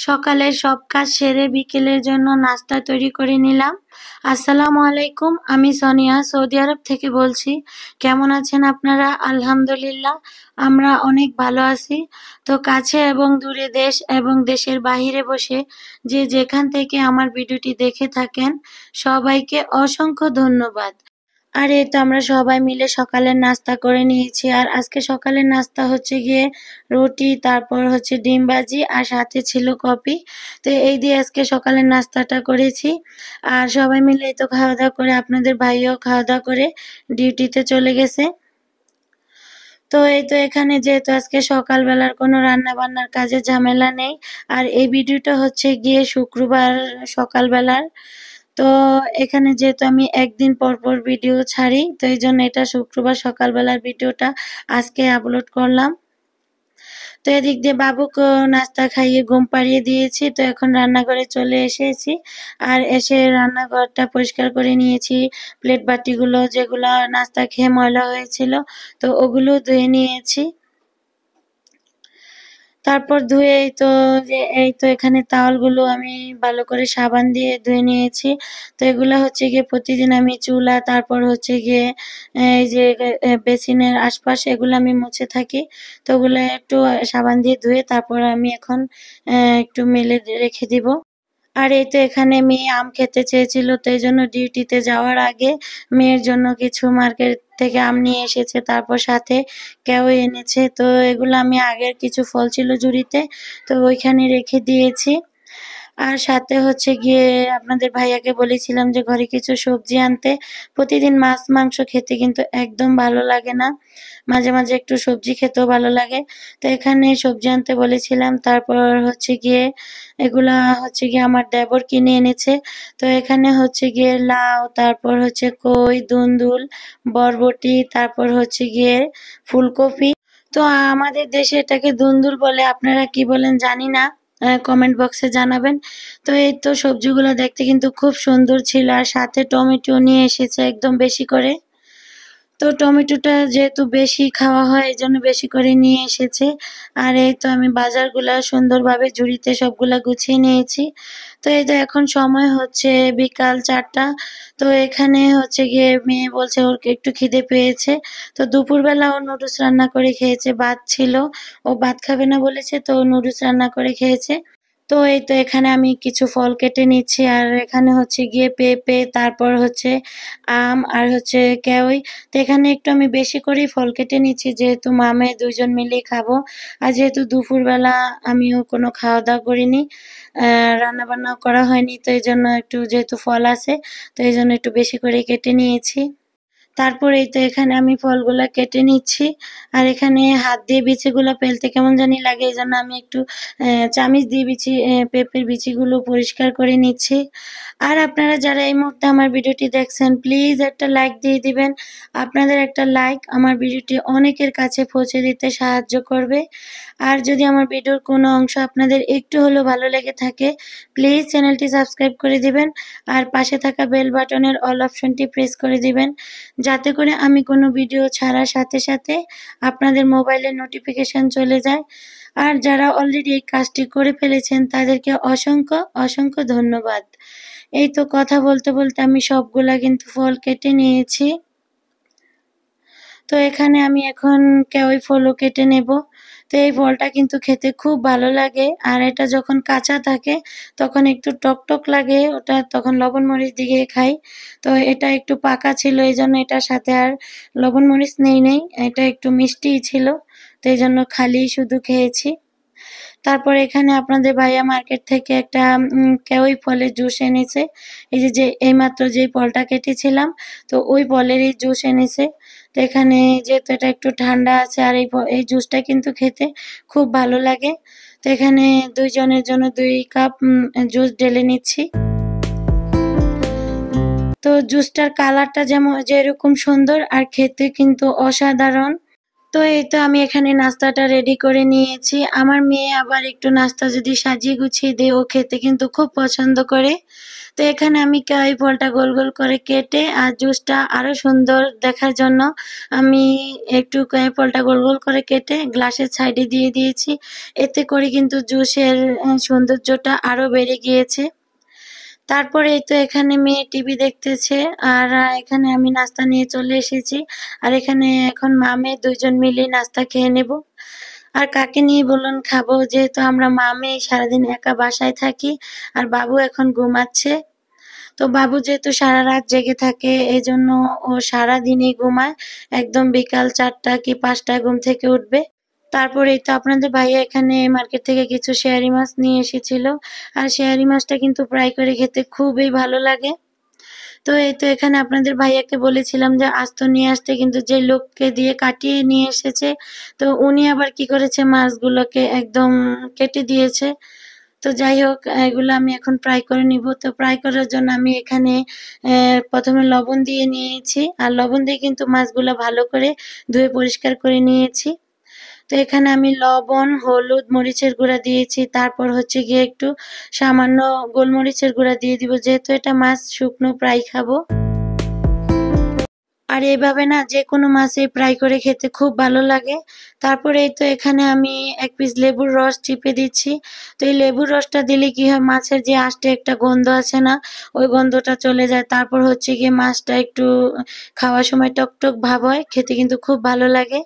সকালের সব কাজ সেরে বিকেলের জন্য নাস্তা তৈরি করে নিলাম। আসসালামু আলাইকুম, আমি সোনিয়া সৌদি আরব থেকে বলছি। কেমন আছেন আপনারা? আলহামদুলিল্লাহ, আমরা অনেক ভালো আছি। তো কাছে এবং দূরে, দেশ এবং দেশের বাহিরে বসে যে যেখান থেকে আমার ভিডিওটি দেখে থাকেন, সবাইকে অসংখ্য ধন্যবাদ। আর এই তো আমরা সবাই মিলে সকালের নাস্তা করে নিয়েছি। আর আজকে সকালের নাস্তা হচ্ছে গিয়ে রুটি, তারপর হচ্ছে ডিম ভাজি, আর সাথে ছিল কফি। তো এই দিয়ে আজকে সকালের নাস্তাটা করেছি। আর সবাই মিলে এই তো খাওয়া দাওয়া করে, আপনাদের ভাইও খাওয়া দাওয়া করে ডিউটিতে চলে গেছে। তো এই তো এখানে যেহেতু আজকে সকালবেলার কোনো রান্না বান্নার কাজে ঝামেলা নেই, আর এই ভিডিওটা হচ্ছে গিয়ে শুক্রবার সকালবেলার। তো এখানে যেহেতু আমি একদিন পর পর ভিডিও ছাড়ি, তো এই জন্য এটা শুক্রবার সকালবেলার ভিডিওটা আজকে আপলোড করলাম। তো এদিক দিয়ে বাবুকে নাস্তা খাইয়ে ঘুম পাড়িয়ে দিয়েছি। তো এখন রান্নাঘরে চলে এসেছি। আর এসে রান্নাঘরটা পরিষ্কার করে নিয়েছি। প্লেট বাটিগুলো যেগুলো নাস্তা খেয়ে ময়লা হয়েছিল, তো ওগুলো ধুয়ে নিয়েছি। তারপর ধুয়ে এই তো এখানে তাওয়ালগুলো আমি ভালো করে সাবান দিয়ে ধুয়ে নিয়েছি। তো এগুলো হচ্ছে গিয়ে প্রতিদিন আমি চুলা, তারপর হচ্ছে গিয়ে এই যে বেসিনের আশপাশ এগুলো আমি মুছে থাকি। তো ওগুলো একটু সাবান দিয়ে ধুয়ে তারপর আমি এখন একটু মেলে রেখে দিব। আর এই তো এখানে মেয়ে আম খেতে চেয়েছিল, তো এই জন্য ডিউটিতে যাওয়ার আগে মেয়ের জন্য কিছু মার্কেট থেকে আম নিয়ে এসেছে, তারপর সাথে কেউ এনেছে। তো এগুলো আমি আগের কিছু ফল ছিল ঝুড়িতে, তো ওইখানে রেখে দিয়েছি। আর সাথে হচ্ছে গিয়ে আপনাদের ভাইয়াকে বলেছিলাম যে ঘরে কিছু সবজি আনতে। প্রতিদিন মাছ মাংস খেতে কিন্তু একদম ভালো লাগে না, মাঝে মাঝে একটু সবজি খেতেও ভালো লাগে। তো এখানে সবজি আনতে বলেছিলাম। তারপর হচ্ছে গিয়ে এগুলা হচ্ছে গিয়ে আমার দেবর কিনে এনেছে। তো এখানে হচ্ছে গিয়ে লাউ, তারপর হচ্ছে কই, দুন্দুল, বরবটি, তারপর হচ্ছে গিয়ে ফুলকপি। তো আমাদের দেশে এটাকে দুন্দুল বলে, আপনারা কি বলেন জানি না, কমেন্ট বক্সে জানাবেন। তো এই তো সবজিগুলো দেখতে কিন্তু খুব সুন্দর ছিল, আর সাথে টমেটো নিয়ে এসেছে একদম বেশি করে। তো টমেটোটা যেহেতু বেশি খাওয়া হয়, এই জন্য বেশি করে নিয়ে এসেছে। আর এই তো আমি বাজারগুলা সুন্দরভাবে ঝুড়িতে সবগুলা গুছিয়ে নিয়েছি। তো এই তো এখন সময় হচ্ছে বিকাল 4টা। তো এখানে হচ্ছে গিয়ে মেয়ে বলছে ওর একটু খিদে পেয়েছে। তো দুপুরবেলা ও নুডলস রান্না করে খেয়েছে, ভাত ছিল, ও ভাত খাবে না বলেছে, তো নুডলস রান্না করে খেয়েছে। তো এই তো এখানে আমি কিছু ফল কেটে নিচ্ছি। আর এখানে হচ্ছে গিয়ে পেঁপে, তারপর হচ্ছে আম, আর হচ্ছে কেউই। তো এখানে একটু আমি বেশি করেই ফল কেটে নিচ্ছি, যেহেতু মামে দুইজন মিলেই খাবো। আর যেহেতু দুপুরবেলা আমিও কোনো খাওয়া দাওয়া করিনি, রান্না বান্নাও করা হয়নি, তো এই জন্য একটু যেহেতু ফল আছে, তো এই জন্য একটু বেশি করে কেটে নিয়েছি। তারপর এই তো এখানে আমি ফলগুলা কেটে নিচ্ছি। আর এখানে হাত দিয়ে বিচিগুলো ফেলতে কেমন জানি লাগে, এই জন্য আমি একটু চামিচ দিয়ে পেঁপের বিচিগুলো পরিষ্কার করে নিচ্ছি। আর আপনারা যারা এই মুহূর্তে আমার ভিডিওটি দেখছেন, প্লিজ একটা লাইক দিয়ে দিবেন। আপনাদের একটা লাইক আমার ভিডিওটি অনেকের কাছে পৌঁছে দিতে সাহায্য করবে। আর যদি আমার ভিডিওর কোনো অংশ আপনাদের একটু হলেও ভালো লেগে থাকে, প্লিজ চ্যানেলটি সাবস্ক্রাইব করে দিবেন। আর পাশে থাকা বেল বাটনের অল অপশনটি প্রেস করে দিবেন, যাতে করে আমি কোনো ভিডিও ছাড়ার সাথে সাথে আপনাদের মোবাইলে নোটিফিকেশন চলে যায়। আর যারা অলরেডি এই কাজটি করে ফেলেছেন, তাদেরকে অসংখ্য অসংখ্য ধন্যবাদ। এই তো কথা বলতে বলতে আমি সবগুলা কিন্তু ফল কেটে নিয়েছি। তো এখানে আমি এখন কেউই ফলও কেটে নেব। তো এই ফলটা কিন্তু খেতে খুব ভালো লাগে, আর এটা যখন কাঁচা থাকে তখন একটু টক টক লাগে, ওটা তখন লবণ মরিচ দিয়ে খাই। তো এটা একটু পাকা ছিল, এই জন্য এটার সাথে আর লবণ মরিচ নেই, এটা একটু মিষ্টিই ছিল, তো এই জন্য খালি শুধু খেয়েছি। তারপর এখানে আপনাদের ভাইয়া মার্কেট থেকে একটা কেউই ফলের জুস এনেছে। এই যে এইমাত্র যেই ফলটা কেটেছিলাম, তো ওই ফলেরই জুস এনেছে। তো এখানে যেহেতু এটা একটু ঠান্ডা আছে, আর এই জুসটা কিন্তু খেতে খুব ভালো লাগে। তো এখানে দুইজনের জন্য 2 কাপ জুস ঢেলে নিচ্ছি। তো জুসটার কালারটা যেরকম সুন্দর, আর খেতে কিন্তু অসাধারণ। তো এই তো আমি এখানে নাস্তাটা রেডি করে নিয়েছি। আমার মেয়ে আবার একটু নাস্তা যদি সাজিয়ে গুছিয়ে দেই ও খেতে কিন্তু খুব পছন্দ করে। তো এখানে আমি এই ফলটা গোল গোল করে কেটে আর জুসটা আরো সুন্দর দেখার জন্য আমি একটু ফলটা গোল গোল করে কেটে গ্লাসের সাইডে দিয়ে দিয়েছি। এতে করে কিন্তু জুসের সৌন্দর্যটা আরো বেড়ে গিয়েছে। তারপরে এই তো এখানে মেয়ে টিভি দেখতেছে আর এখানে আমি নাস্তা নিয়ে চলে এসেছি। আর এখানে এখন মা মেয়ে দুইজন মিলেই নাস্তা খেয়ে নেব। আর কাকে নিয়ে বলুন খাবো, যেহেতু আমরা মা মেয়ে সারাদিন একা বাসায় থাকি আর বাবু এখন ঘুমাচ্ছে। তো বাবু যেহেতু সারা রাত জেগে থাকে এই জন্য ও সারাদিনই ঘুমায়, একদম বিকাল 4টা কি 5টায় ঘুম থেকে উঠবে। তারপরেই তো আপনাদের ভাইয়া এখানে মার্কেট থেকে কিছু শেয়ারি মাছ নিয়ে এসেছিল। আর শেয়ারি মাছটা কিন্তু ফ্রাই করে খেতে খুবই ভালো লাগে। তো এই তো এখানে আপনাদের ভাইয়াকে বলেছিলাম যে আস্ত নিয়ে আসতে, কিন্তু যে লোককে দিয়ে কাটিয়ে নিয়ে এসেছে তো উনি আবার কি করেছে মাছগুলোকে একদম কেটে দিয়েছে। তো যাই হোক এগুলো আমি এখন ফ্রাই করে নিব। তো ফ্রাই করার জন্য আমি এখানে প্রথমে লবণ দিয়ে নিয়েছি আর লবণ দিয়ে কিন্তু মাছগুলো ভালো করে ধুয়ে পরিষ্কার করে নিয়েছি। তো এখানে আমি লবণ, হলুদ, মরিচের গুঁড়া দিয়েছি। তারপর হচ্ছে গিয়ে একটু সামান্য গোলমরিচের গুঁড়া দিয়ে দিব, যেহেতু এটা মাছ শুকনো ফ্রাই খাবো। আর এইভাবে না যেকোনো মাছই ফ্রাই করে খেতে খুব ভালো লাগে। তারপরে এই তো এখানে আমি 1 পিস লেবুর রস চিপে দিচ্ছি। তো এই লেবুর রসটা দিলে কি হয়, মাছের যে আষ্টে একটা গন্ধ আছে না, ওই গন্ধটা চলে যায়। তারপর হচ্ছে গিয়ে মাছটা একটু খাওয়ার সময় টকটক ভাব হয়, খেতে কিন্তু খুব ভালো লাগে।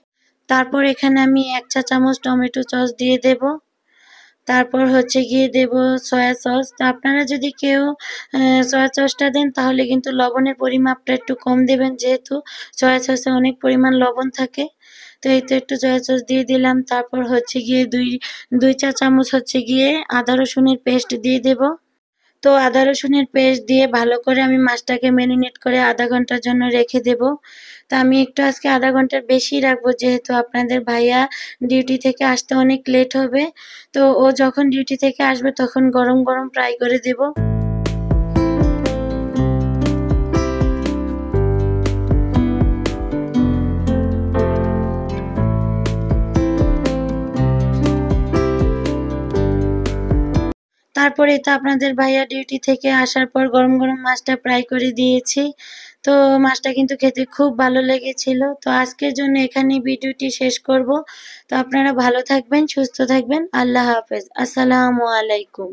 তারপর এখানে আমি 1 চা চামচ টমেটো সস দিয়ে দেব। তারপর হচ্ছে গিয়ে দেব সয়া সস। তো আপনারা যদি কেউ সয়া সসটা দেন তাহলে কিন্তু লবণের পরিমাপটা একটু কম দেবেন, যেহেতু সয়া সসে অনেক পরিমাণ লবণ থাকে। তো এই তো একটু সয়া সস দিয়ে দিলাম। তারপর হচ্ছে গিয়ে দুই চা চামচ হচ্ছে গিয়ে আদা রসুনের পেস্ট দিয়ে দেব। তো আদা রসুনের পেস্ট দিয়ে ভালো করে আমি মাছটাকে ম্যারিনেট করে 1/2 ঘন্টার জন্য রেখে দেব। তো আমি একটু আজকে 1/2 ঘন্টার বেশি রাখবো, যেহেতু আপনাদের ভাইয়া ডিউটি থেকে আসতে অনেক লেট হবে। তো ও যখন ডিউটি থেকে আসবে তখন গরম গরম ফ্রাই করে দেব। তারপরে তো আপনাদের ভাইয়া ডিউটি থেকে আসার পর গরম গরম মাছটা ফ্রাই করে দিয়েছি। তো মাছটা কিন্তু খেতে খুব ভালো লেগেছিল। তো আজকের জন্য এখানেই ভিডিওটি শেষ করব। তো আপনারা ভালো থাকবেন, সুস্থ থাকবেন। আল্লাহ হাফেজ। আসসালামু আলাইকুম।